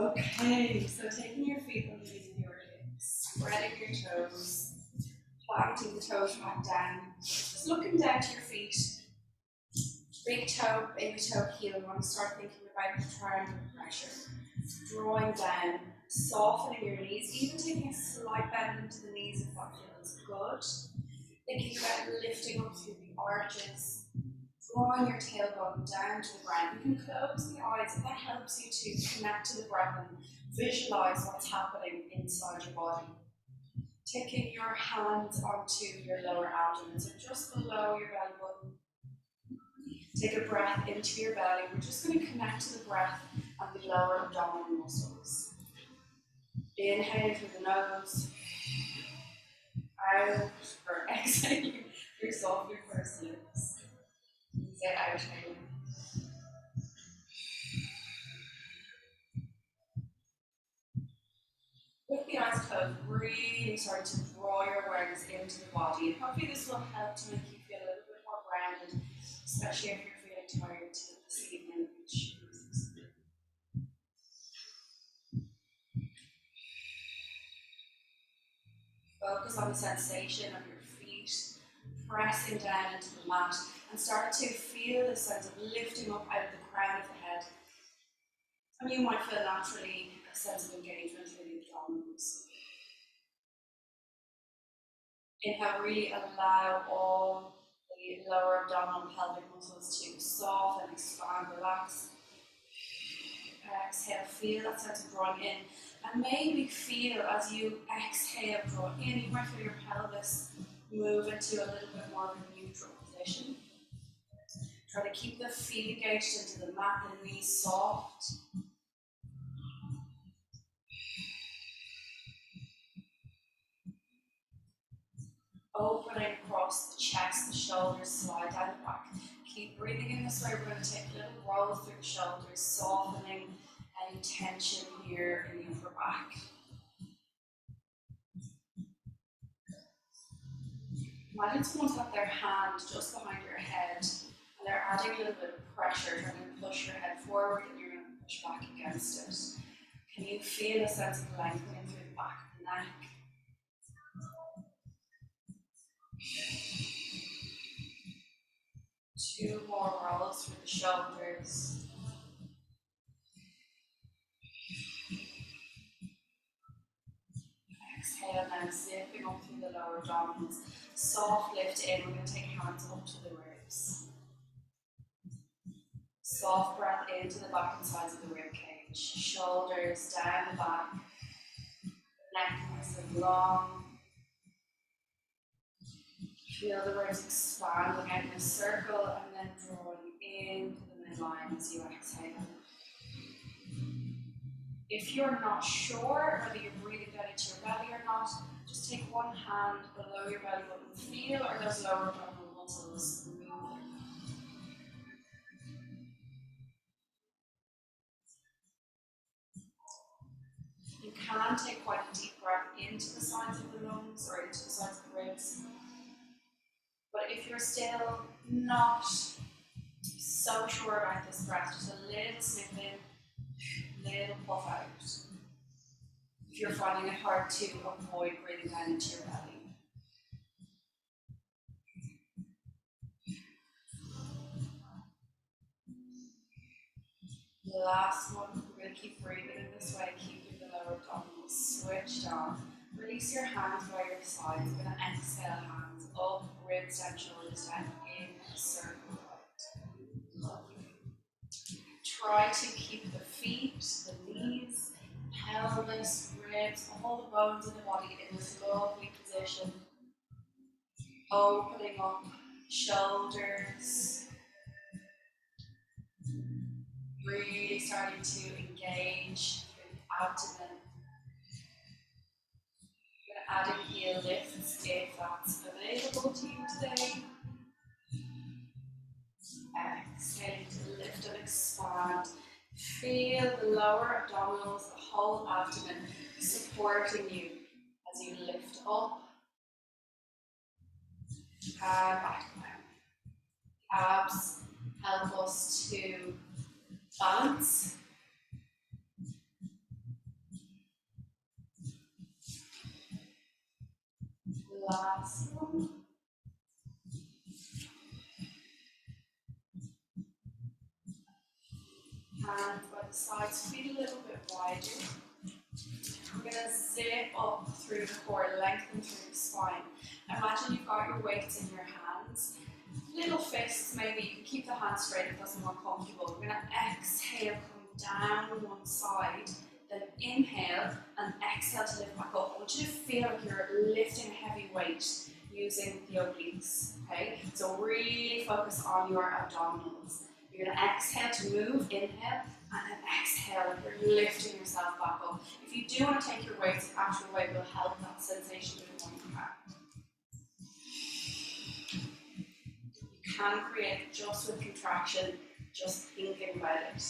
Okay, so taking your feet underneath your hips, spreading your toes, planting the toes back down, just looking down to your feet. Big toe, baby toe, heel. You want to start thinking about the triangle pressure. Drawing down, softening your knees, even taking a slight bend into the knees if that feels good. Thinking about lifting up through the arches, drawing your tailbone down to the ground. You can close the eyes if that helps you to connect to the breath and visualize what's happening inside your body. Taking your hands onto your lower abdomen, so just below your belly button. Take a breath into your belly. We're just going to connect to the breath and the lower abdominal muscles. Inhaling through the nose, out, or exhaling through softly pursed lips. Say out, with the eyes closed, really start to draw your awareness into the body. And hopefully this will help to make you feel a little bit more grounded, especially if you're feeling tired this evening. Focus on the sensation of your feet pressing down into the mat and start to feel the sense of lifting up out of the crown of the head. And you might feel naturally a sense of engagement through the abdominals. Inhale, really allow all the lower abdominal pelvic muscles to soften, expand, relax. Exhale, feel that sense of drawing in. And maybe feel as you exhale, draw in, you might feel your pelvis move into a little bit more of a neutral position. Try to keep the feet engaged into the mat, the knees soft. Opening across the chest, the shoulders slide down the back. Keep breathing in this way. We're going to take a little roll through the shoulders, softening any tension here in the upper back. Imagine someone's got their hand just behind your head and they're adding a little bit of pressure, trying to push your head forward and you're going to push back against it. Can you feel a sense of lengthening through the back of the neck? Two more rolls through the shoulders. Exhale now, zipping up through the lower abdominals. Soft lift in, we're going to take hands up to the ribs. Soft breath into the back and sides of the rib cage. Shoulders down the back. Neck nice and long. Feel the ribs expanding out in a circle and then drawing into the midline as you exhale. If you're not sure whether you're breathing down into your belly or not, just take one hand below your belly button. Feel are those lower abdominal muscles moving. You can take quite a deep breath into the sides of the lungs or into the sides of the ribs. But if you're still not so sure about this breath, just a little sniff in, little puff out. If you're finding it hard to avoid breathing down into your belly. The last one, we're going to keep breathing in this way, keeping the lower abdominals switched on. Release your hands by your sides. We're going to exhale, hands up, ribs down, shoulders down, in a circle. Try to keep the feet, the knees, pelvis, ribs, all the bones in the body in this lovely position. Opening up shoulders. Really starting to engage through the abdomen. You're going to add in heel lifts if that's available to you today. Exhaling to lift and expand. Feel the lower abdominals, the whole abdomen supporting you as you lift up and back down. Abs help us to balance. Last one. Hands by the sides, feet a little bit wider. We're going to zip up through the core, lengthen through the spine. Imagine you've got your weights in your hands. Little fists, maybe you can keep the hands straight if that's more comfortable. We're going to exhale, come down one side, then inhale and exhale to lift back up. I want you to feel like you're lifting a heavy weight using the obliques, okay? So really focus on your abdominals. You're going to exhale to move, inhale, and then exhale, like you're lifting yourself back up. If you do want to take your weight, the actual weight will help that sensation a bit more you can. You can create just with contraction, just thinking about it.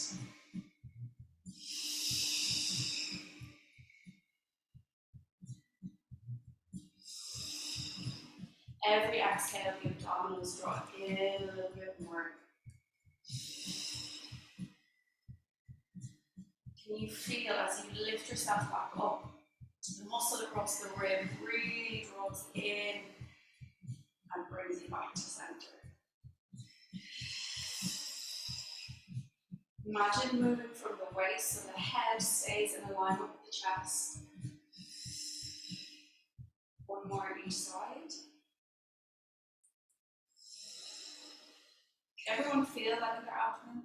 Every exhale, the abdominals draw in a little bit more. Can you feel as you lift yourself back up, the muscle across the rib really draws in and brings you back to center. Imagine moving from the waist so the head stays in alignment with the chest. One more on each side. Can everyone feel that in their abdomen?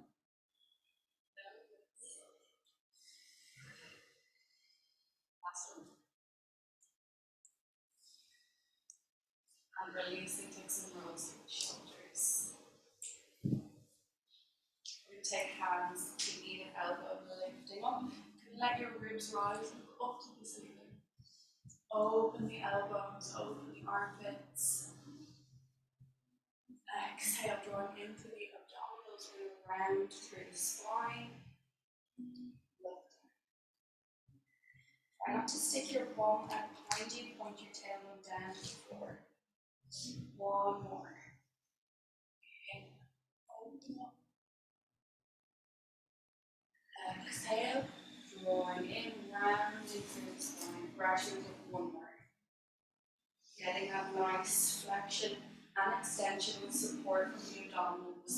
And releasing, take some rolls through the shoulders. We take hands to either elbow, lifting up. You can let your ribs rise and go up to the ceiling. Open the elbows, open the armpits. Exhale, drawing into the abdominals, move around through the spine. Try not to stick your bum out behind you, point your tailbone down to the floor. One more. Open up. Exhale, drawing in, rounding through the spine. Gradually with one more. Getting that nice flexion and extension with support from the abdominals.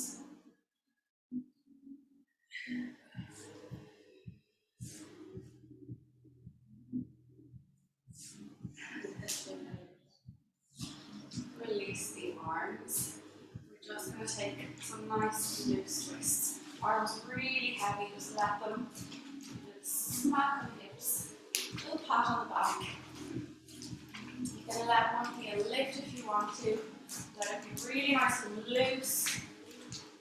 Release the arms. We're just going to take some nice loose twists. Arms really heavy, just let them smack on the hips. A little pat on the back. You can let one heel lift if you want to. Let it be really nice and loose.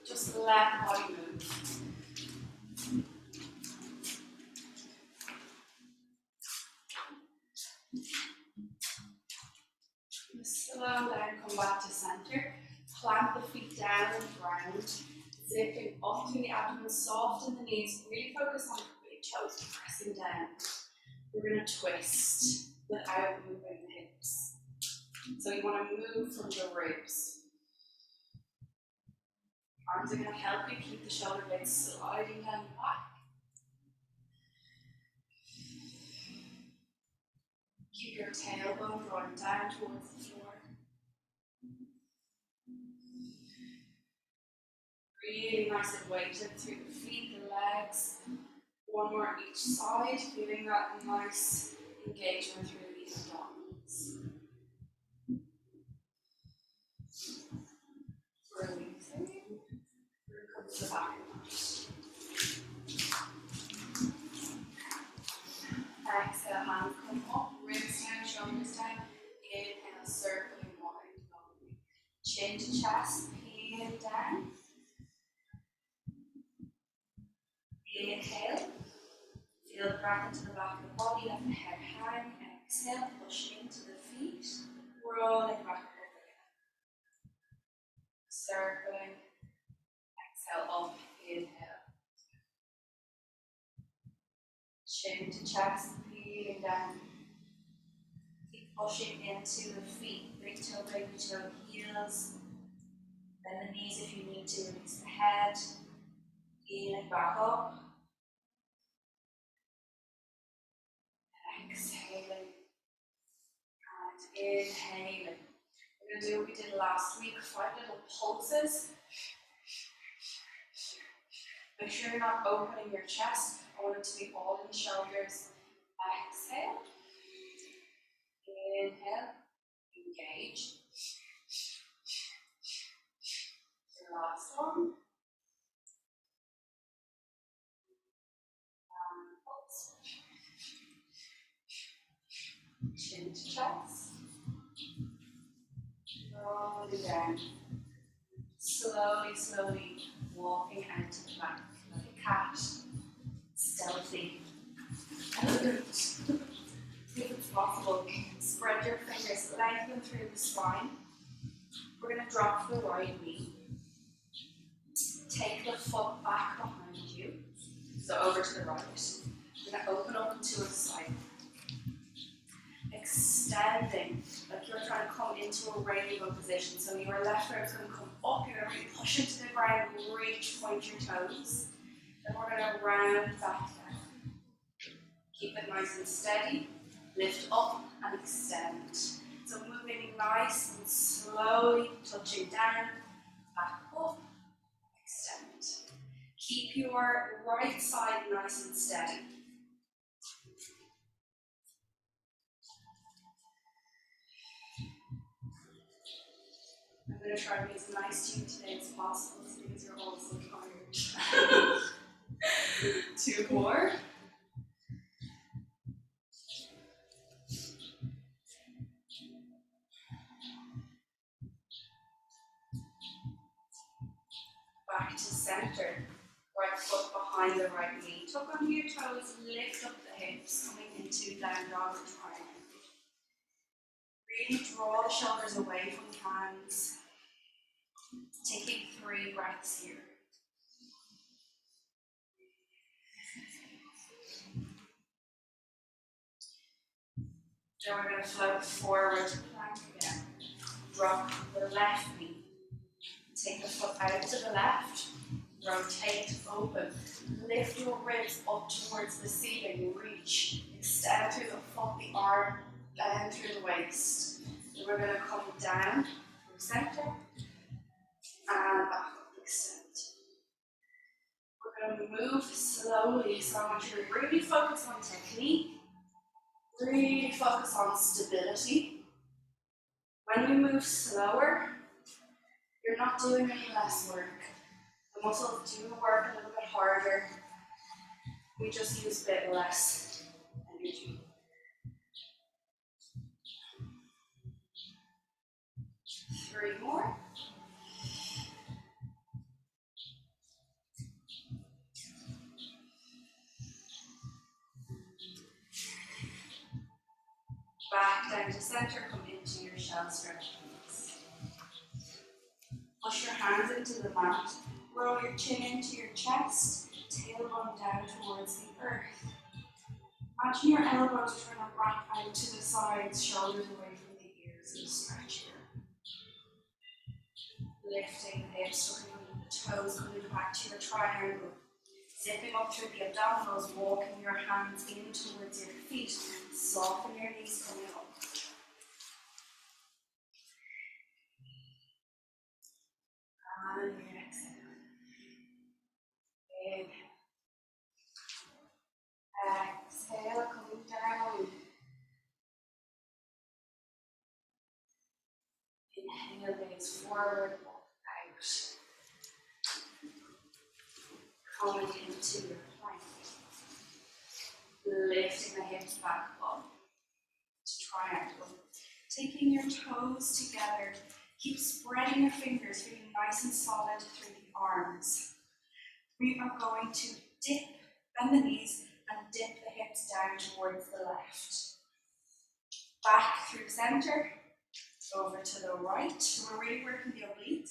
Just let the body move. Slow down, come back to center. Plant the feet down on the ground. Zipping up through the abdomen, soften the knees. Really focus on the big toes pressing down. We're going to twist without moving the hips. So you want to move from the ribs. Arms are going to help you keep the shoulder blades sliding down the back. Keep your tailbone drawing down towards the floor. Really nice and weighted through the feet, the legs. One more on each side, feeling that nice engagement through the abdominals. Releasing. Come to the back of the mat. Exhale, hands come up, ribs down, shoulders down. Inhale, circling wide. Chin to chest, peel down. Inhale. Feel the breath into the back of the body, let the head hang. Exhale, push into the feet. Rolling back up again. Circling. Exhale up, inhale. Chin to chest, peeling down. Keep pushing into the feet. Big toe, baby toe, heels. Bend the knees if you need to, release the head. Peeling back up. Exhaling. inhaling. We're going to do what we did last week, 5 little pulses. Make sure you're not opening your chest. I want it to be all in the shoulders. Exhale. Inhale. Engage. The last one. And pulse. Chin to chest. Rolling down. Slowly, slowly walking out to the back like a cat. Stealthy. Elegant. If it's possible, spread your fingers, lengthen through the spine. We're going to drop the right knee. Take the foot back behind you. So over to the right. We're going to open up to a side. Extending, like you're trying to come into a rainbow position. So your left arm is going to come up, you're going to really push into the ground, reach, point your toes. Then we're going to round back down. Keep it nice and steady. Lift up and extend. So moving nice and slowly, touching down, back up, extend. Keep your right side nice and steady. I'm going to try and be as nice to you today as possible because you're all so tired. 2 more. Back to center. Right foot behind the right knee. Tuck under your toes, lift up the hips, coming into down dog or triangle. Really draw the shoulders away from the hands. Taking 3 breaths here. Then we're going to float forward to plank again. Drop the left knee. Take the foot out to the left. Rotate, open. Lift your ribs up towards the ceiling. Reach. Extend through the foot, the arm, down through the waist. And we're going to come down through center. And back up, extend. We're going to move slowly, so I want you to really focus on technique. Really focus on stability. When we move slower, you're not doing any less work. The muscles do work a little bit harder. We just use a bit less energy. 3 more. Back down to center, come into your shell stretch. Push your hands into the mat. Roll your chin into your chest, tailbone down towards the earth. Imagine your elbows trying to wrap out to the sides, shoulders away from the ears, and stretch here. Lifting the hips, looking under the toes, coming back to your triangle. Zipping up through the abdominals, walking your hands in towards your feet. Soften your knees coming up. And exhale. Inhale. Exhale, coming down. Inhale, gaze forward, walk out. Coming into your plank. Lifting the hips back up to triangle. Taking your toes together. Keep spreading your fingers, feeling nice and solid through the arms. We are going to dip, bend the knees, and dip the hips down towards the left. Back through center, over to the right. So we're really working the obliques.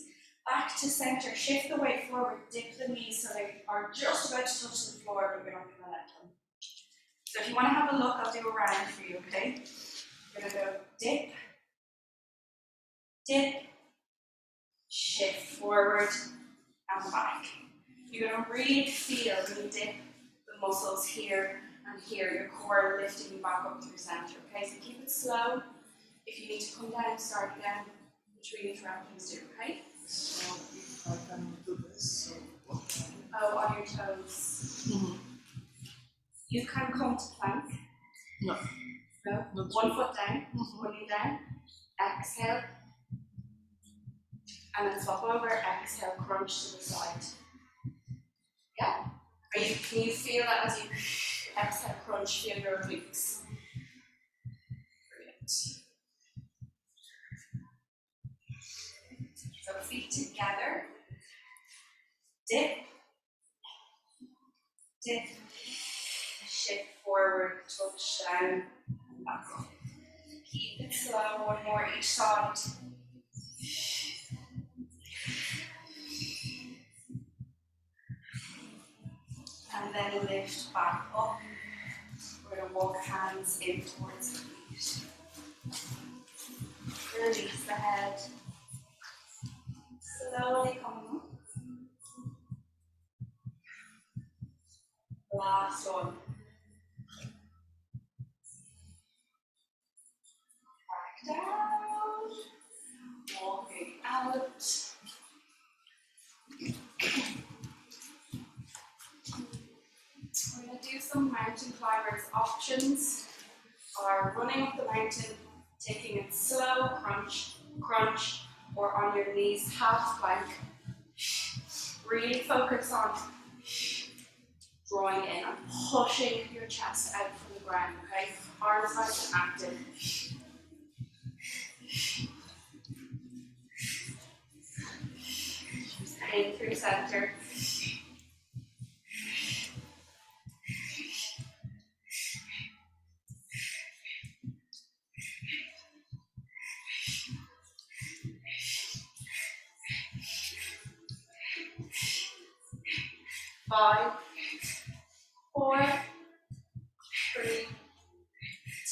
Back to center, shift the weight forward, dip the knees so they are just about to touch the floor, but you're not going to let them. So if you want to have a look, I'll do a round for you, okay? You're going to go dip, dip, shift forward and back. You're going to really feel when you dip the muscles here and here, your core lifting you back up through center, okay? So keep it slow, If you need to come down, start again. Between interruptions, do, okay? So if I can do this, so what? Oh, on your toes. You can come to plank. No. No? Not One really. foot down, one knee down. Exhale. And then swap over, exhale, crunch to the side. Yeah? Can you feel that as you exhale, crunch, feel your obliques? Brilliant. So feet together. Dip. Dip. Shift forward, touch down, back up. Keep it slow, one more each side. And then lift back up. We're going to walk hands in towards the feet. Release the head. Slowly come up. Last one. Back down. Walking out. We're going to do some mountain climbers. Options are running up the mountain, taking it slow, crunch, crunch, or on your knees, half plank. Really focus on drawing in and pushing your chest out from the ground, okay? Arms nice and active. In through center. Five, four, three,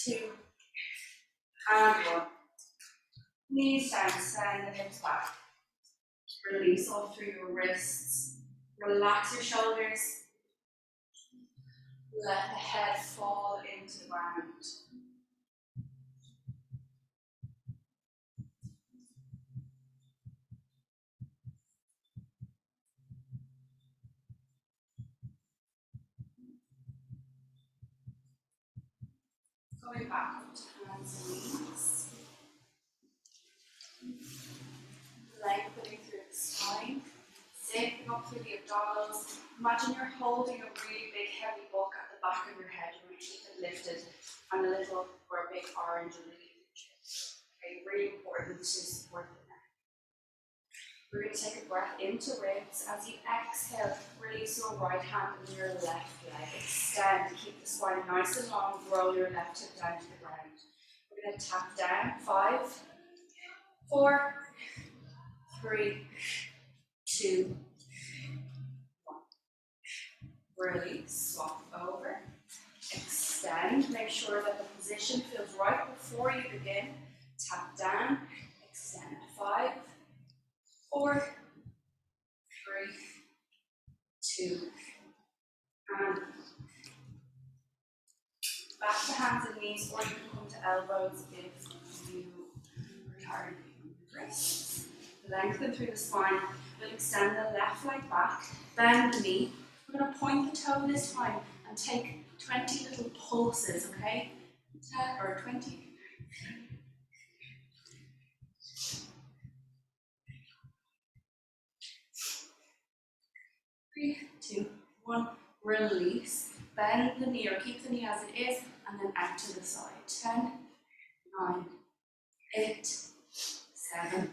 two, and one. Knees down, send the hips back. Release all through your wrists. Relax your shoulders. Let the head fall into the ground. Going back up to hands and knees. Lengthening through the spine. Zipping up through the abdominals. Imagine you're holding a really big heavy book at the back of your head. You're going to keep it lifted and a little or a big orange underneath. Okay, really important to support the neck. We're going to take a breath into ribs. As you exhale, release your right hand and your left leg. Extend to keep the spine nice and long. Roll your left hip down to the ground. We're going to tap down. 5, 4, 3, 2, 1. Release. Swap over. Extend. Make sure that the position feels right before you begin. Tap down. Extend. 5, 4, 3, 2, and back to hands and knees, or you can come to elbows if you are tired of your wrists. Lengthen through the spine. We'll extend the left leg back, bend the knee. We're going to point the toe this time and take 20 little pulses, okay? 10 or 20. 3, 2, 1. Release. Bend the knee or keep the knee as it is, and then out to the side. 10, 9, 8, 7,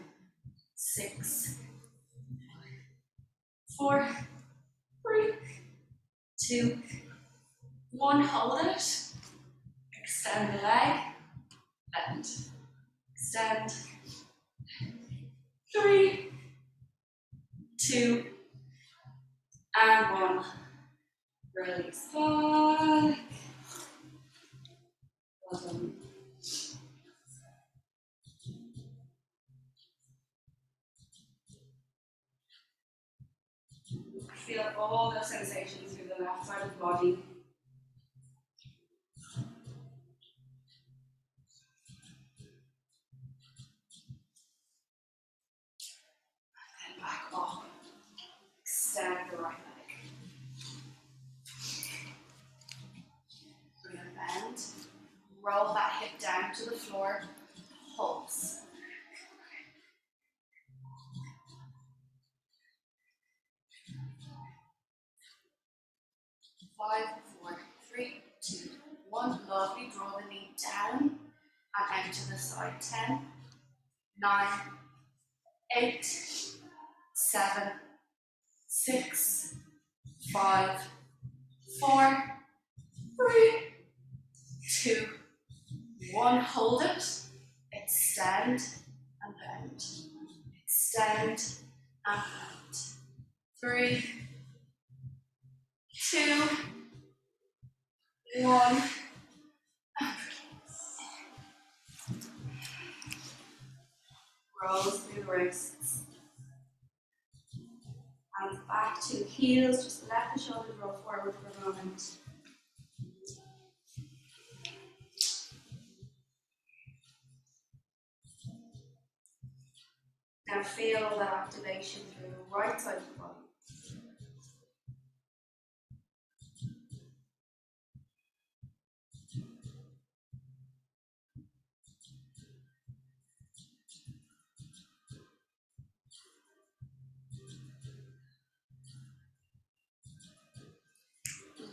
6, 4, 3, 2, 1. Hold it. Extend the leg. Bend. Extend. 3, 2, and 1. Release back. Well done. Feel all those sensations through the left side of the body. Roll that hip down to the floor. Pulse. 5, 4, 3, 2, 1. Lovely. Draw the knee down and out to the side. 10, 9, 8, 7, 6, 5, 4, 3, 2, 1. Hold it. Extend and bend. Extend and bend. 3, 2, 1. Roll through the wrists. Hands back to the heels. Just let the shoulders roll forward for a moment. Now feel that activation through the right side of the body.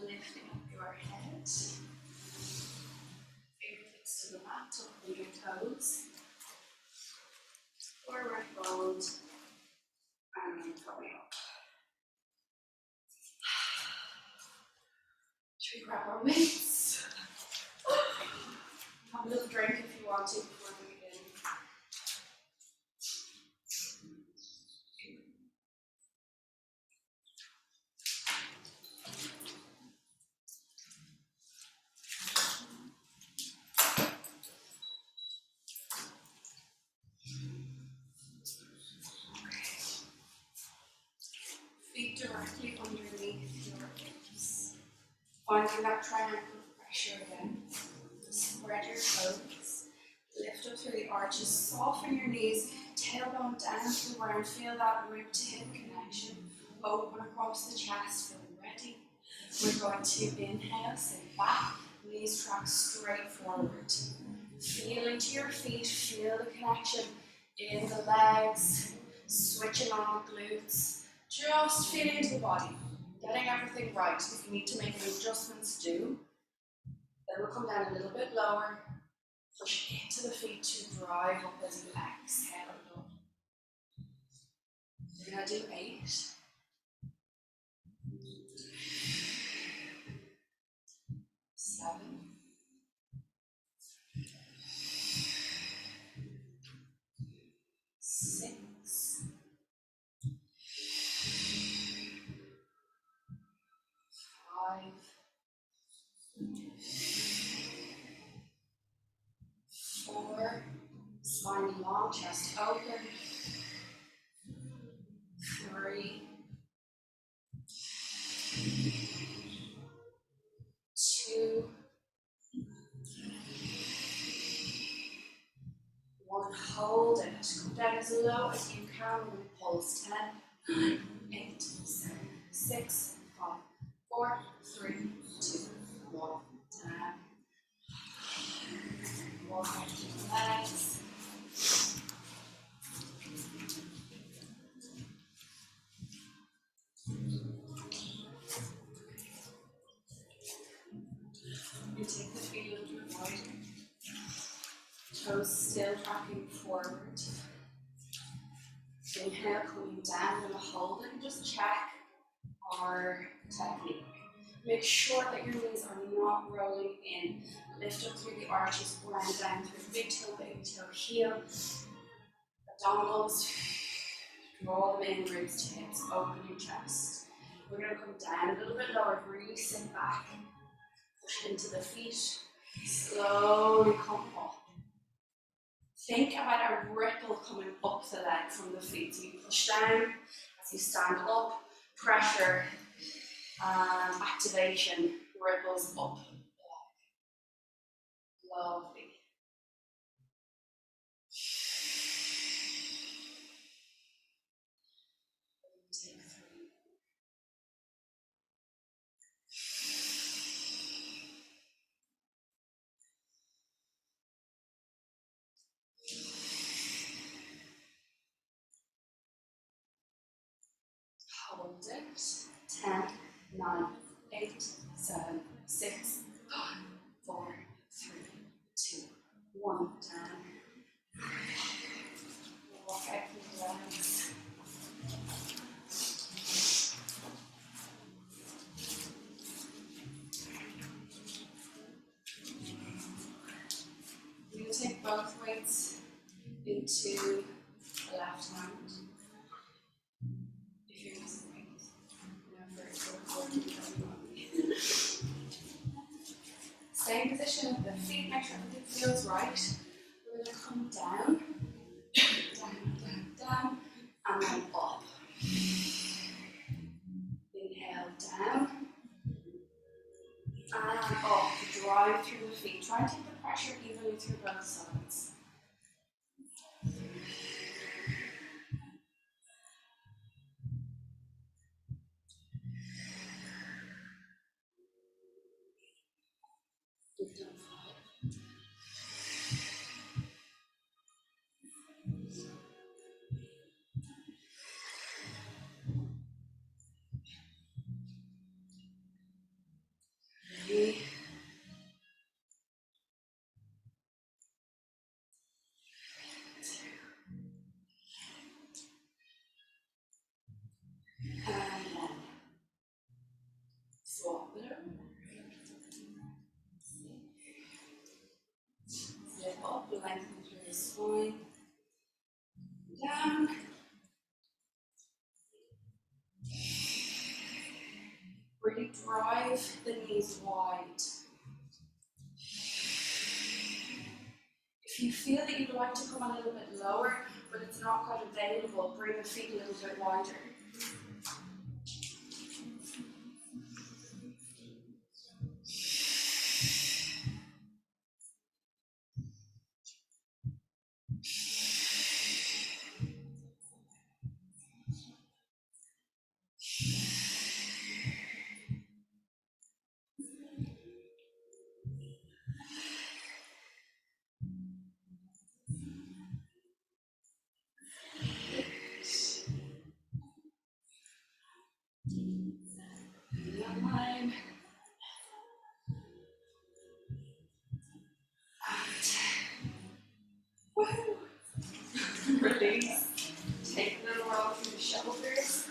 Lifting up your head. Fingertips to the mat, open your toes. Forward fold. And coming up. Should we grab our weights? Have a little drink if you want to before we begin. Feet directly underneath your hips. Finding that triangle pressure again. Spread your toes. Lift up through the arches. Soften your knees. Tailbone down to the ground. Feel that rib to hip connection. Open across the chest. Feel ready. We're going to inhale, sit back. Knees track straight forward. Feel into your feet. Feel the connection in the legs. Switching on the glutes. Just feel into the body. Getting everything right. If you need to make any adjustments, do. Then we'll come down a little bit lower. Push into the feet to drive up as you exhale. We're going to do 8. 7. 6. 5. 4. Spine long, chest open. 3. 2. 1. Hold it. Come down as low as you can with pulse. 10, 9, 8, 7, 6, 5, 4, 3, 2, 1. Down. Walk out to the legs. You take the feet a little bit wider. Toes still tracking forward. Inhale, coming down, and hold it. Just check our technique. Make sure that your knees are not rolling in. Lift up through the arches, ground down through big toe, baby toe, heel. Abdominals. Draw them in, ribs to hips, open your chest. We're going to come down a little bit lower, really sit back. Push into the feet. Slowly come up. Think about a ripple coming up the leg from the feet. So you push down as you stand up, pressure and activation ripples up the leg. Lovely. Take 3. it. 10, 9, 8, 7, 6, 5, 4, 3, 2, 1. Down. Walk out through the legs. You're going to take both weights into the left hand. If you're using weights, stay in position with the feet, make sure everything feels right. We're going to come down, down, and then up. Inhale down, and up. Drive through the feet. Try and take the pressure evenly through both sides. Ready? And then swap it over. Flip up, lengthen through the spine. Down. Really drive the knees wide. If you feel that you'd like to come a little bit lower, but it's not quite available, bring the feet a little bit wider. Line. And release. Take a little roll through the shoulders.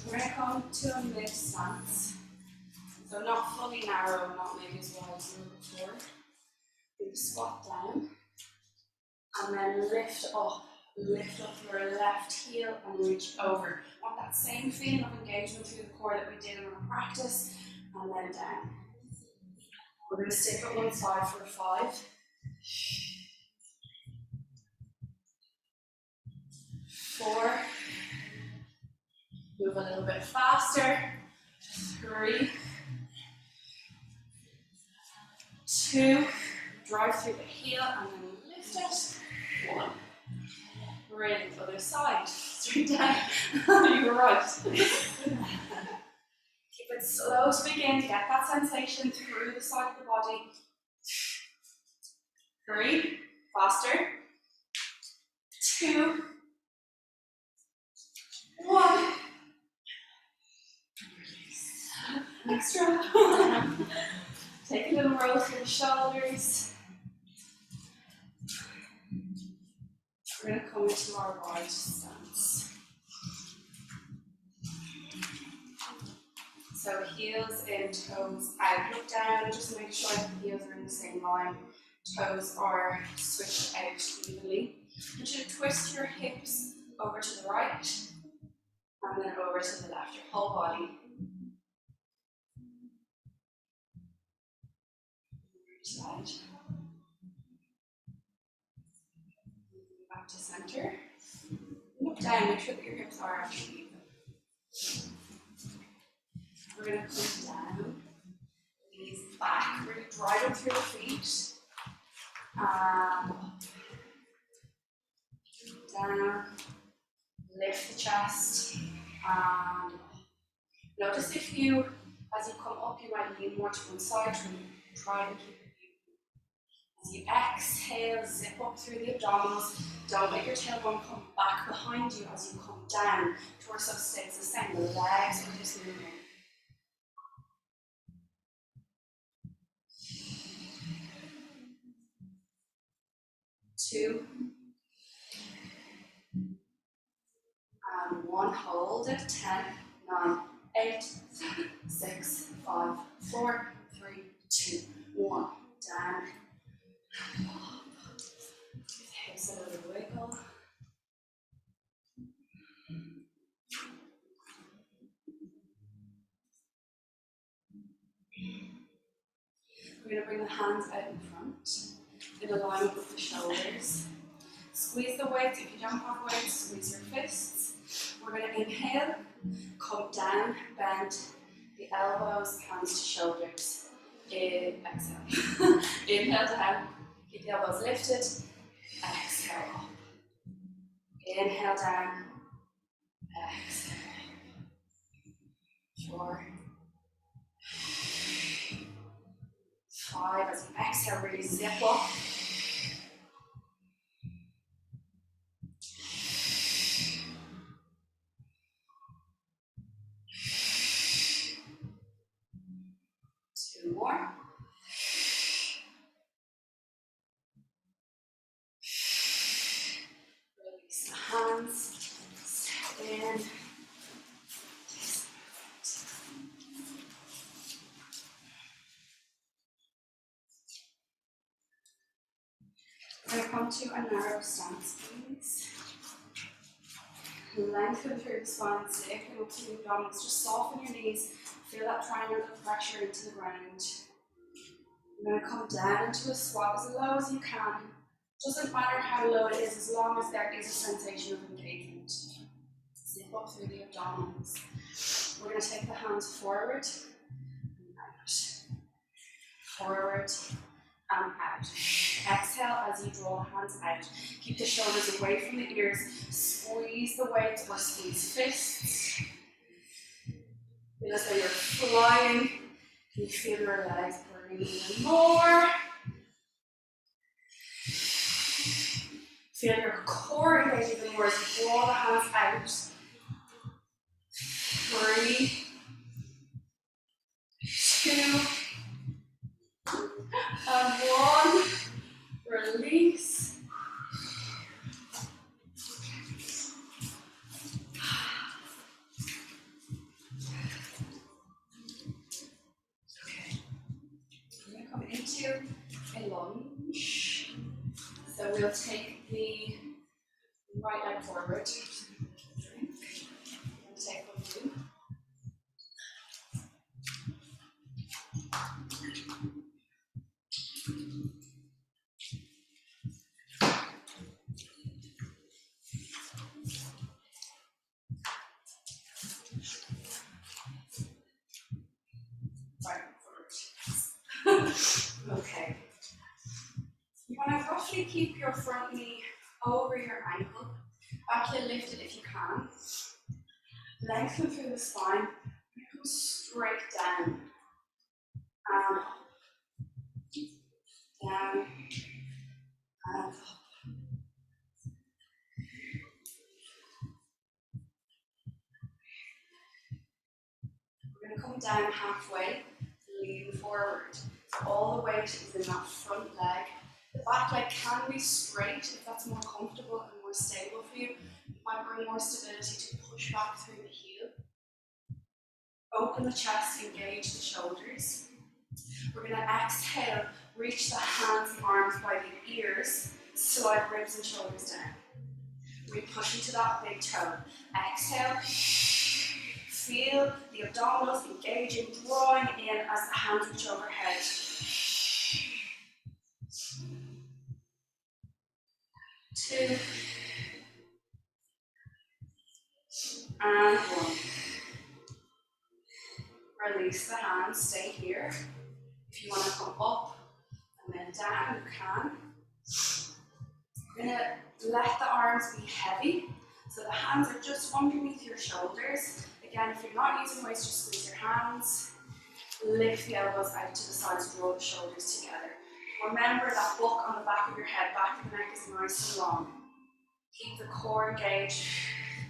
We're going to come to a mid stance. So not fully narrow, not maybe as wide as you were before. Big squat down. And then lift up your left heel and reach over. Want that same feeling of engagement through the core that we did in our practice, and then down. We're going to stick at one side for 5. 4. Move a little bit faster. 3. 2. Drive through the heel and then lift it. 1. Brilliant. Other side. Straight down. You were right. Keep it slow to begin to get that sensation through the side of the body. 3. Faster. 2. 1. Extra. Take a little roll through the shoulders. We're going to come into our wide stance. So heels in, toes out. Look down, just make sure that the heels are in the same line. Toes are switched out evenly. You should twist your hips over to the right and then over to the left, your whole body. Side. Back to center. Look down, make sure that your hips are actually even. We're going to come down, knees back, really drive them through the feet. And up. Down, lift the chest. And notice if you, as you come up, you might lean more to one side, try and keep it even. As you exhale, zip up through the abdominals. Don't let your tailbone come back behind you as you come down. Torso stays the same, the legs are just moving. 2, and 1, hold it, 10, 9, 8, 7, 6, 5, 4, 3, 2, 1, down, up, give hips a little wiggle. We're going to bring the hands out in front, in alignment with the shoulders. Squeeze the weights. If you don't have weights, squeeze your fists. We're going to inhale, come down, bend the elbows, hands to shoulders. Exhale. Inhale down, keep the elbows lifted. Exhale up. Inhale down. Exhale. 4, 5. As you exhale, really zip up. 2 more. Release the hands. Step in. We're going to come to a narrow stance, please. Lengthen through the spine, stiffen up to the abdominals. Just soften your knees. Feel that triangle pressure into the ground. You're going to come down into a squat as low as you can. Doesn't matter how low it is, as long as there is a sensation of engagement. Zip up through the abdominals. We're going to take the hands forward and out. Forward and out. Exhale as you draw the hands out. Keep the shoulders away from the ears. Squeeze the weights or squeeze fists. Feel as though you're flying. Can you feel your legs burning even more? Feel your core engage even more as you draw the hands out. 3, 2, and 1. Release. Okay. We're going to come into a lunge. So we'll take the right leg forward. Drink. We'll take 1, 2. Right forward. Okay. You want to roughly keep your front knee over your ankle. Back heel lifted if you can. Lengthen through the spine. Come straight down. And up. Down. And up. We're going to come down halfway, lean forward. So all the weight is in that front leg. The back leg can be straight if that's more comfortable and more stable for you. It might bring more stability to push back through the heel. Open the chest, engage the shoulders. We're going to exhale, reach the hands and arms by the ears, slide ribs and shoulders down. We push into that big toe. Exhale. Feel the abdominals engaging, drawing in as the hands reach overhead. 2, and 1. Release the hands, stay here. If you want to come up and then down, you can. We're going to let the arms be heavy. So the hands are just underneath your shoulders. Again, if you're not using weights, just squeeze your hands. Lift the elbows out to the sides, draw the shoulders together. Remember that book on the back of your head, back of the neck is nice and long. Keep the core engaged.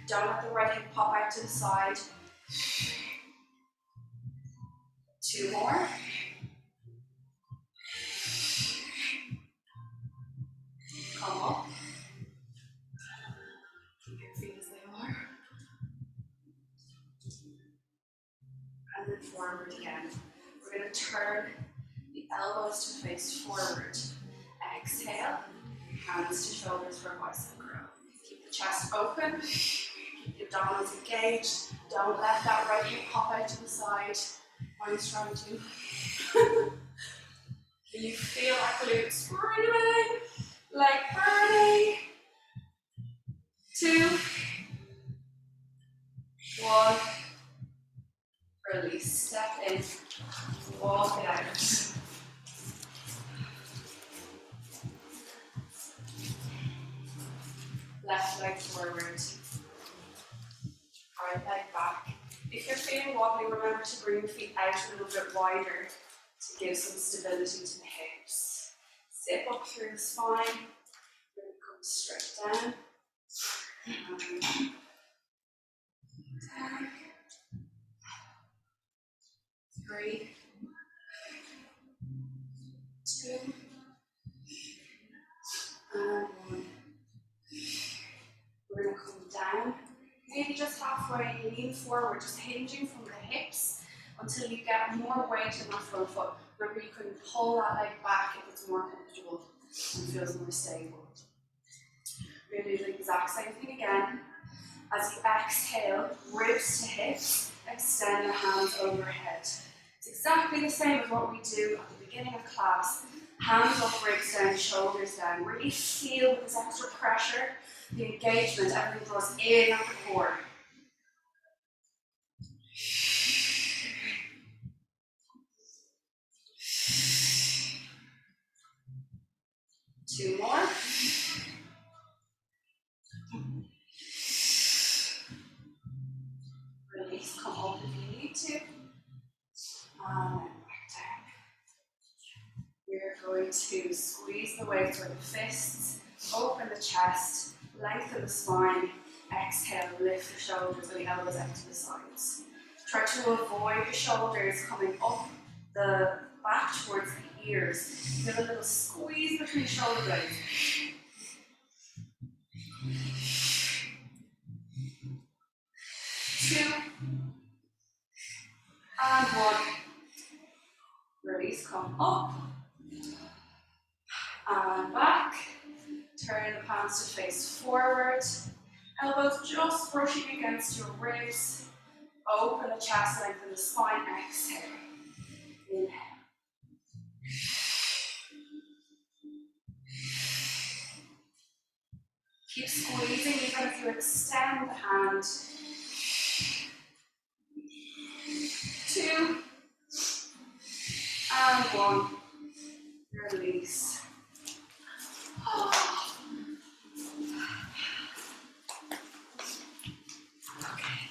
Don't let the right hip pop out to the side. 2 more. Come up. Keep your feet as they are. And then forward again. We're going to turn the elbows to face forward. Exhale. Hands to shoulders for bicep curl. Keep the chest open. Keep the abdominals engaged. Don't let that right hip pop out to the side. Mine's trying to. Can you feel our glutes breathing? Leg burning. 2, 1. Release. Step in. Walk it out. Left leg forward. Right leg back. If you're feeling wobbly, remember to bring your feet out a little bit wider to give some stability to the hips. Zip up through the spine. We're going to come straight down. Down. 3, 2, and 1. We're going to come down. Maybe just halfway, lean forward, just hinging from the hips until you get more weight in that front foot. Remember, you can pull that leg back if it's more comfortable and feels more stable. We're going to do the exact same thing again. As you exhale, ribs to hips, extend the hands overhead. It's exactly the same as what we do at the beginning of class. Hands up, ribs down, shoulders down. Really feel this extra pressure, the engagement, everything draws in at the core. Two more. Release, come up if you need to. And then back down. We're going to squeeze the weights with the fists, open the chest, lengthen the spine, exhale, lift the shoulders and the elbows out to the sides. Try to avoid the shoulders coming up the back towards the ears. Feel a little squeeze between the shoulder blades. 2, and 1. Release, come up, and back. Turn the palms to face forward. Elbows just brushing against your ribs. Open the chest, lengthen the spine, exhale. Inhale. Keep squeezing even if you extend the hand. 2, and 1. Release. Okay.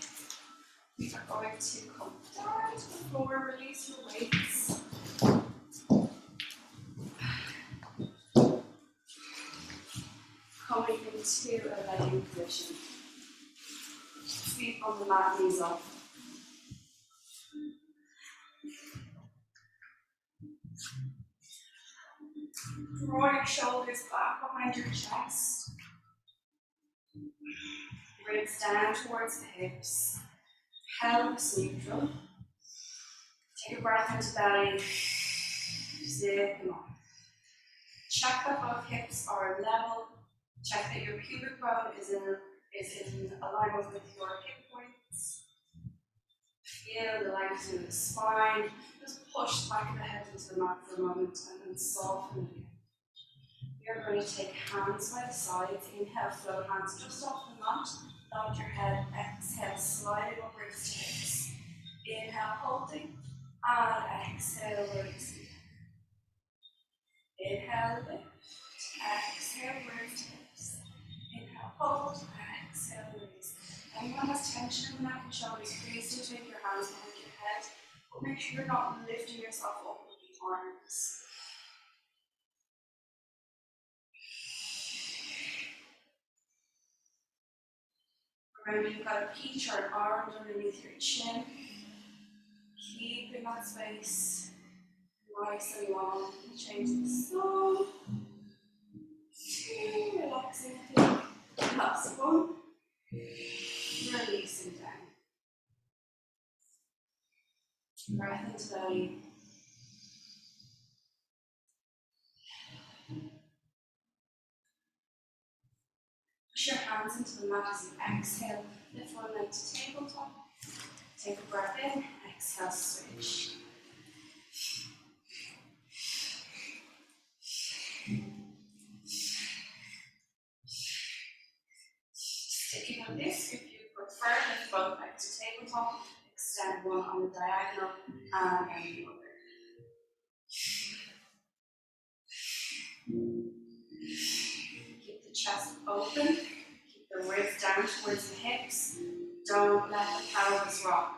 We are going to come down to the floor, release your weights. Coming into a legging position. Feet on the mat, knees up. Draw your shoulders back behind your chest. Ribs down towards the hips. Pelvis neutral. Take a breath into belly. Zip them up. Check that both hips are level. Check that your pubic bone is in alignment with your hip points. Feel the length in the spine. Just push the back of the head into the mat for a moment and then soften again. You're going to take hands by the sides. Inhale, float hands just off the mat. Nod your head. Exhale, sliding up ribs to hips. Inhale, holding. And exhale, releasing. Inhale, lift. Exhale, ribs to hips. Inhale, hold. Exhale, release. the neck and shoulders, please do take your hands behind your head, but make sure you're not lifting yourself up with the arms. Remember, you've got a peach or an orange underneath your chin. Keeping that space nice and long. Change the slow. Relaxing. Last one. Releasing down. Breath into belly. Push your hands into the mat as you exhale. Lift one leg to tabletop. Take a breath in. Exhale, switch. Sticking on this, if you prefer, lift both legs to tabletop. Extend one on the diagonal and then the other. Keep the chest open. Keep the ribs down towards the hips. Don't let the pelvis rock.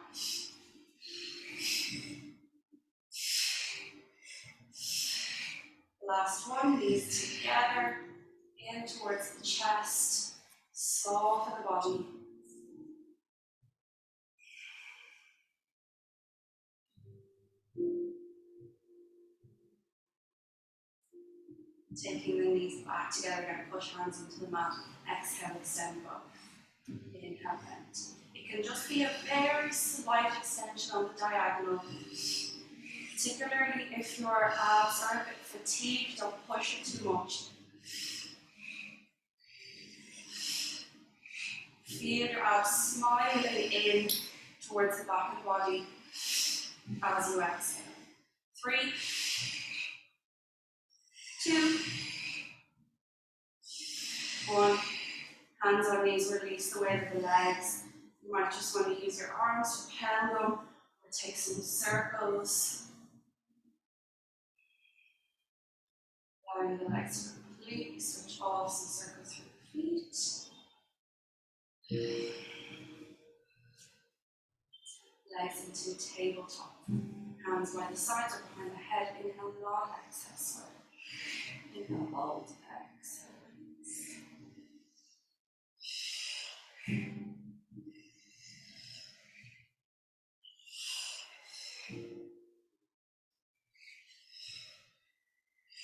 Last one, knees together, in towards the chest, soften the body. Taking the knees back together again, push hands into the mat, exhale, extend both. Inhale, bend. It can just be a very slight extension on the diagonal. Particularly if your abs are a bit fatigued, don't push it too much. Feel your abs smiling in towards the back of the body as you exhale. 3, 2, 1. Hands on knees, release the weight of the legs. You might just want to use your arms to pendulum or take some circles. Allowing the legs to completely switch off, some circles through the feet. Legs into tabletop. Hands by the sides or behind the head. Inhale, long, exhale, swell. Inhale, hold, exhale.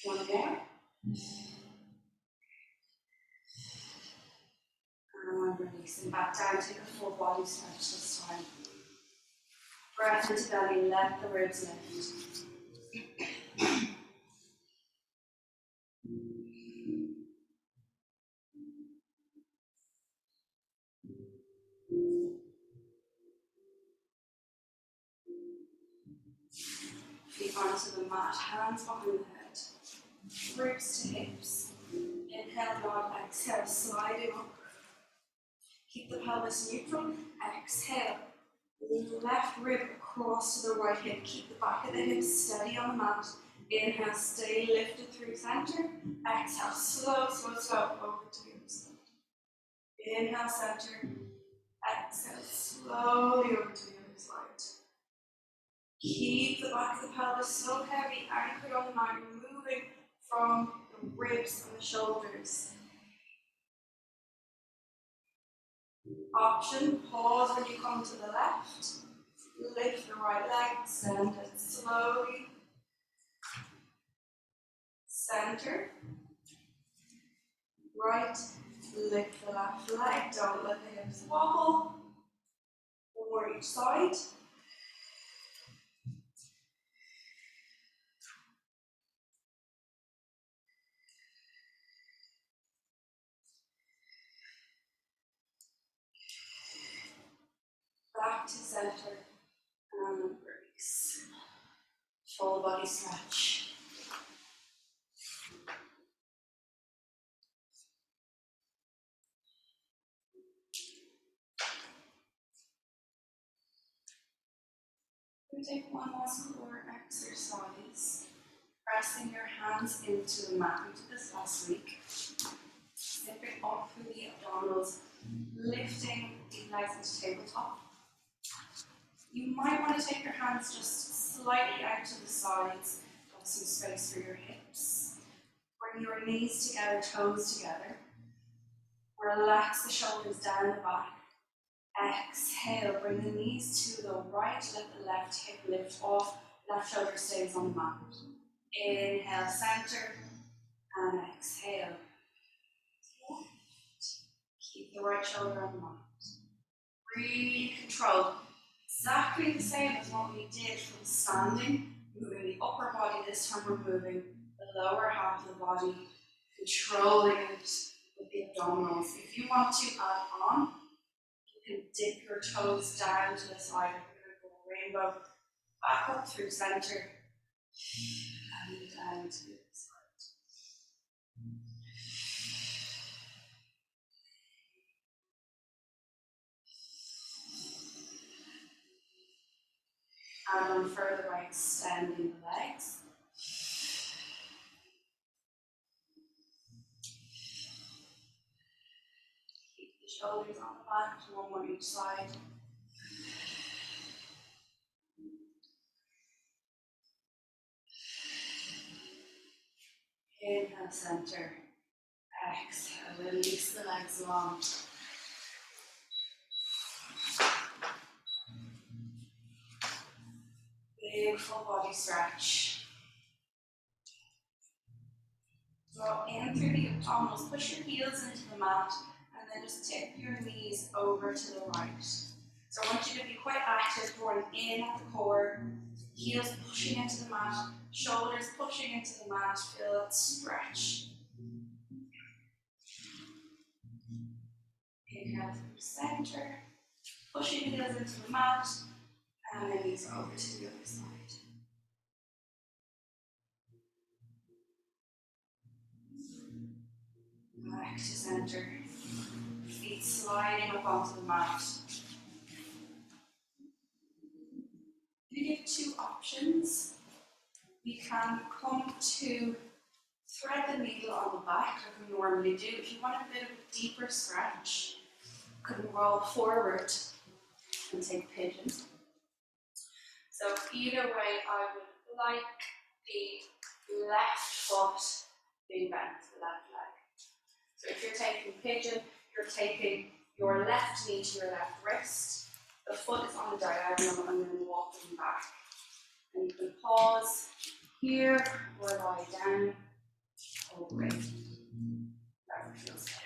One more. And releasing back down. Take a full body stretch this time. Breath into belly, let the ribs lift. Feet onto the mat, hands behind the head. Ribs to hips. Inhale, nod, exhale, sliding up. Keep the pelvis neutral. Exhale. Left rib across to the right hip. Keep the back of the hips steady on the mat. Inhale, stay lifted through center. Exhale, slow, slow, slow, over to the other side. Inhale, center. Exhale, slowly over to the other side. Keep the back of the pelvis so heavy, anchored on the mat. You're moving from the ribs and the shoulders. Option, pause when you come to the left. Lift the right leg, extend it slowly. Center. Right, lift the left leg, don't let the hips wobble. One more each side. Back to center and release. Full body stretch. We'll take one last core exercise. Pressing your hands into the mat. We did this last week. Zipping up through the abdominals, lifting the legs into tabletop. You might want to take your hands just slightly out to the sides, got some space for your hips. Bring your knees together, toes together. Relax the shoulders down the back. Exhale, bring the knees to the right, let the left hip lift off, left shoulder stays on the mat. Inhale, center, and exhale. Keep the right shoulder on the mat. Really control. Exactly the same as what we did from standing, moving the upper body. This time we're moving the lower half of the body, controlling it with the abdominals. If you want to add on, you can dip your toes down to the side. We're going to go rainbow, back up through center, and down to the side. Add on further by extending the legs. Keep the shoulders on the back, one more each side. Inhale, center. Exhale, release the legs long. Big full body stretch. Draw in through the abdominals, push your heels into the mat, and then just tip your knees over to the right. So I want you to be quite active, drawing in at the core, heels pushing into the mat, shoulders pushing into the mat, feel that stretch. Inhale through center, pushing the heels into the mat, and then knees over to the other side. Back to center, feet sliding up onto the mat. We give two options. We can come to thread the needle on the back like we normally do. If you want a bit of a deeper stretch, you can roll forward and take pigeon. So either way, I would like the left foot being bent to the left leg. So if you're taking pigeon, you're taking your left knee to your left wrist. The foot is on the diagonal and then walking back. And you can pause here or lie down or break. Whatever feels better.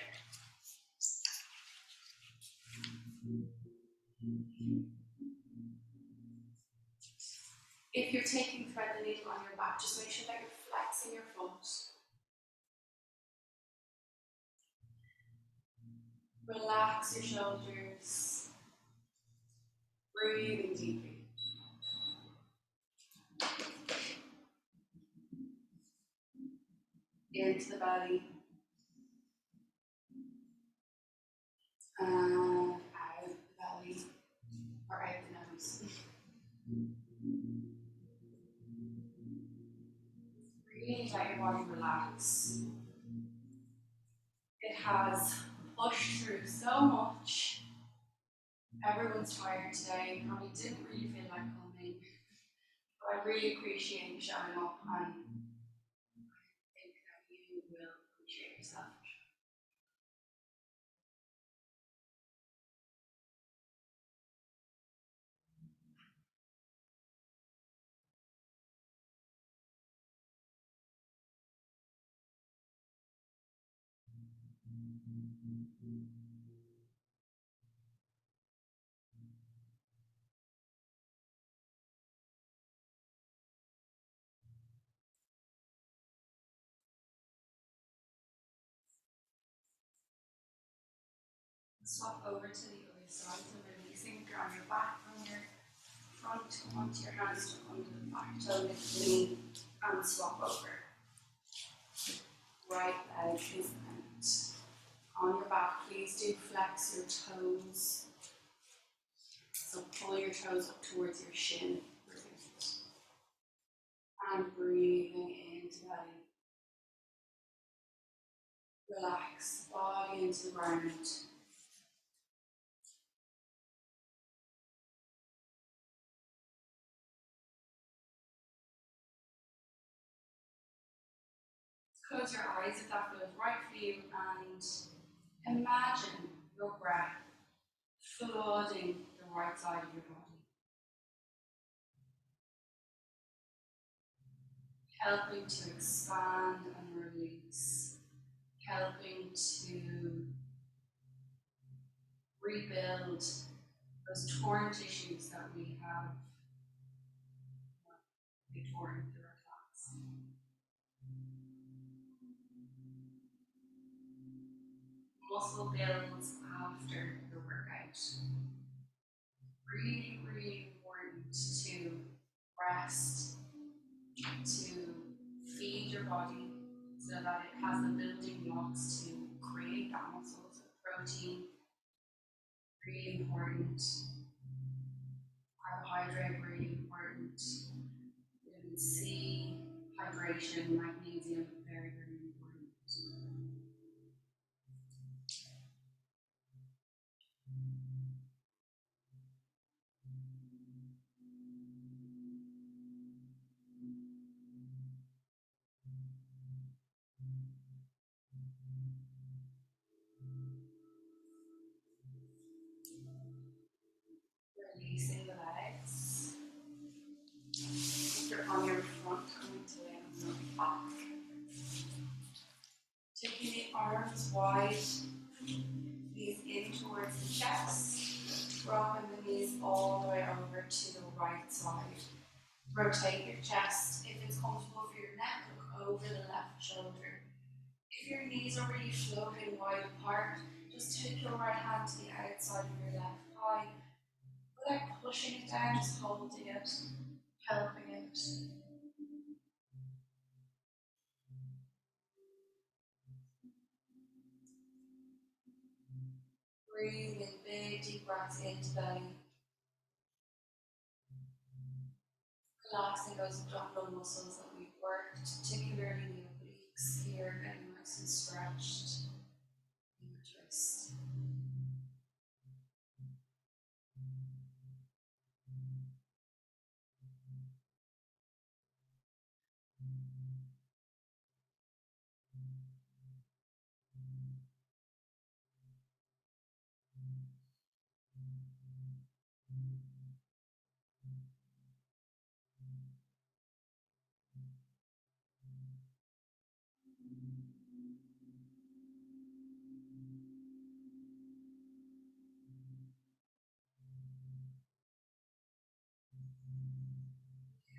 If you're taking thread the needle on your back, just make sure that you're flexing your foot. Relax your shoulders. Breathing deeply. Into the belly. And out of the belly. Or out the nose. Really let your body relax. It has pushed through so much. Everyone's tired today, probably didn't really feel like coming. But I really appreciate you showing up and think that you will appreciate yourself. Swap over to the other side, so releasing if you're on your back, on your front, come onto your hands, to under the back toe, lift the knee, and swap over. Right leg is bent. On your back, please do flex your toes. So pull your toes up towards your shin. Brilliant. And breathing into belly. Relax, body into the ground. Close your eyes if that feels right for you and imagine your breath flooding the right side of your body, helping to expand and release, helping to rebuild those torn tissues that we have torn through our thoughts. Muscle builds after the workout. Really, really important to rest, to feed your body so that it has the building blocks to create that muscle. So protein, really important. Carbohydrate, really important. Vitamin C, hydration, magnesium, very, very important. Releasing the legs. If you're on your front, coming to lay on your back. Taking the arms wide, knees in towards the chest, drawing the knees all the way over to the right side. Rotate your chest. If it's comfortable for your neck, look over the left shoulder. If your knees are really floating wide apart, just take your right hand to the outside of your left thigh. Without pushing it down, just holding it, helping it. Breathing big, deep breaths into belly. Relaxing those abdominal muscles that we've worked, particularly the obliques here, getting nice and stretched. Twist.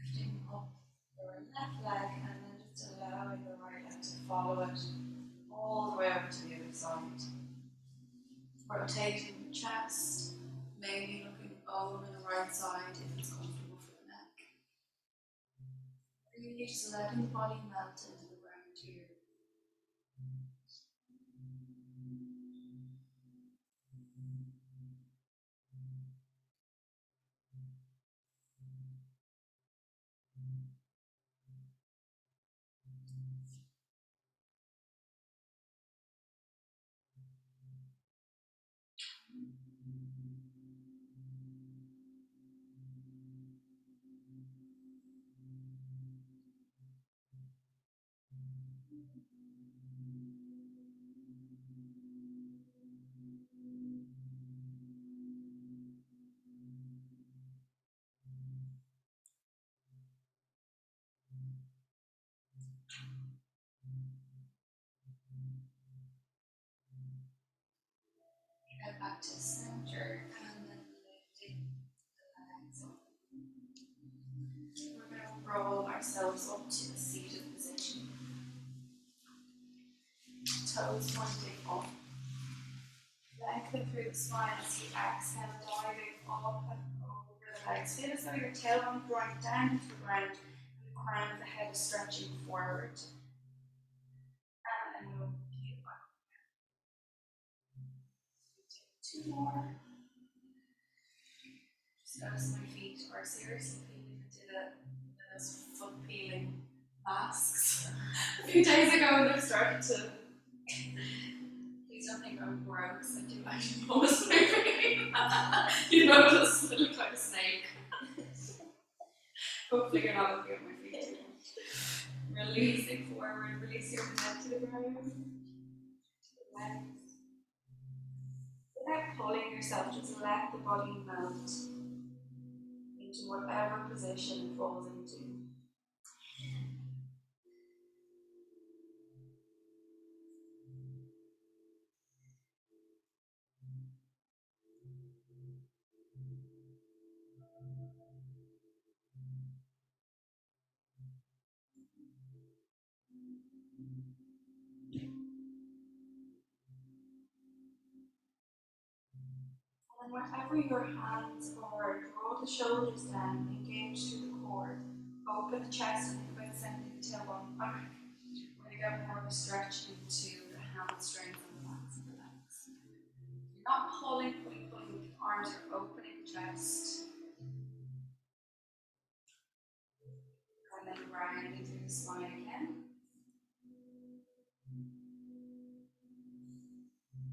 Lifting up your left leg and then just allowing the right leg to follow it all the way over to the other side. Rotating the chest, maybe looking over the right side if it's comfortable for the neck. Really just letting the body melt into the ground here. Get back to center and then lifting the legs up. We're going to roll ourselves up to a seated position. Toes pointing up. Lengthen through the spine as you exhale, diving up and over the legs. Feel as though your tailbone drawing down to the ground and the crown of the head is stretching forward. And then we'll keep it back. Two more. Just notice my feet are seriously feeling. I did those foot peeling masks a few days ago and they've started to. Please don't think I'm gross. I do actually almost moving. You notice I look like a snake. Hopefully you're not looking at my feet too much. releasing forward, release your head to the ground, to the legs. Without pulling yourself, just let the body melt into whatever position it falls into. And wherever your hands are, draw the shoulders down, engage through the core, open the chest and think about sending the tailbone back. We're going to get more of a stretch into the hamstrings and the backs of the legs. You're not pulling, pulling, the arms are opening the chest. And then grounding through the spine again.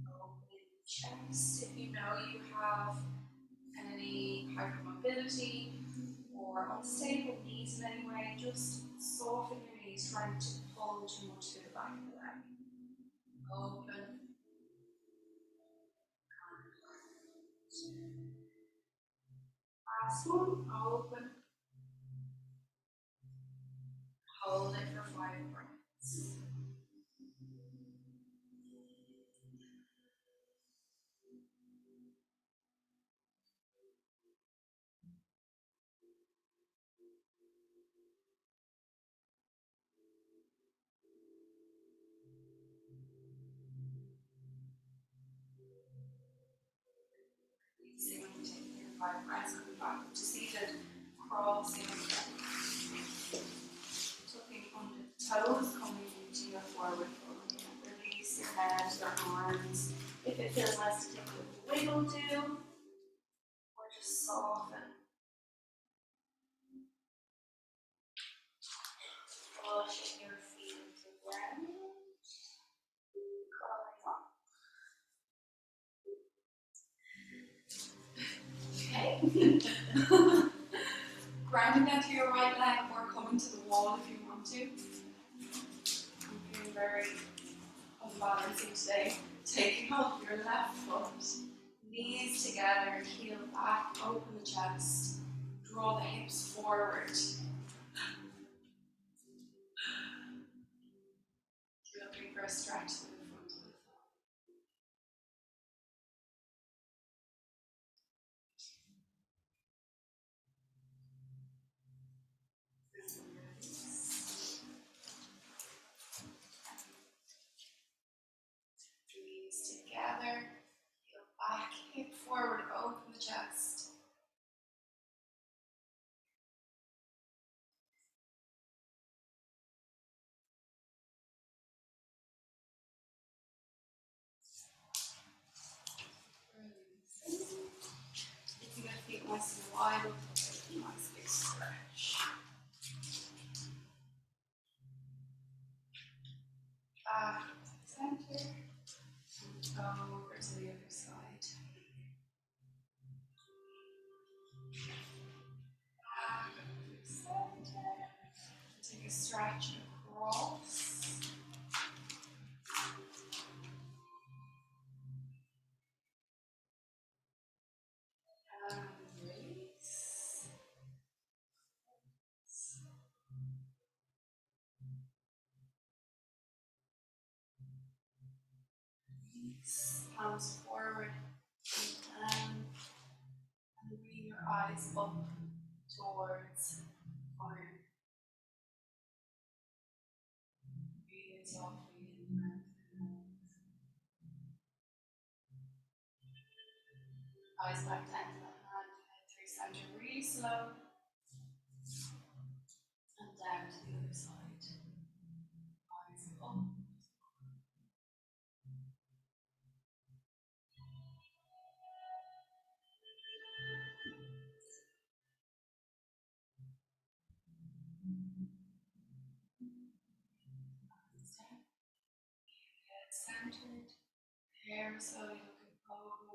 Opening the chest. If you know you have any hypermobility or unstable knees in any way, just soften your knees, trying to pull too much through the back of the leg. Open. Last one, open. Hold it for 5 breaths. Releasing when you're taking your 5 breaths, coming back up to seated, crossing, tucking under the toes, coming into your forward fold. Release your head, your arms. If it feels nice to take a little wiggle, do, or just soften. Pushing your feet into the ground. Coming up. Okay. Grounding down to your right leg or coming to the wall if you want to. I'm feeling very unbalancing today. Taking off your left foot. Knees together, heel back, open the chest. Draw the hips forward. Looking for a stretch through the front of the thigh. Knees together, heel back, hip forward, open the chest. Keeping your feet nice and wide, nice big stretch. Back to the center, and over to the other side. Back to the center. Take a stretch across. And release. Release. Palms forward and down. And bring your eyes up towards fire. Breathe softly in and out. Eyes back down to the hand, head through center really slow. And down to the other side. Eyes up. Eyes down. Head centered. Hair slowly looking forward.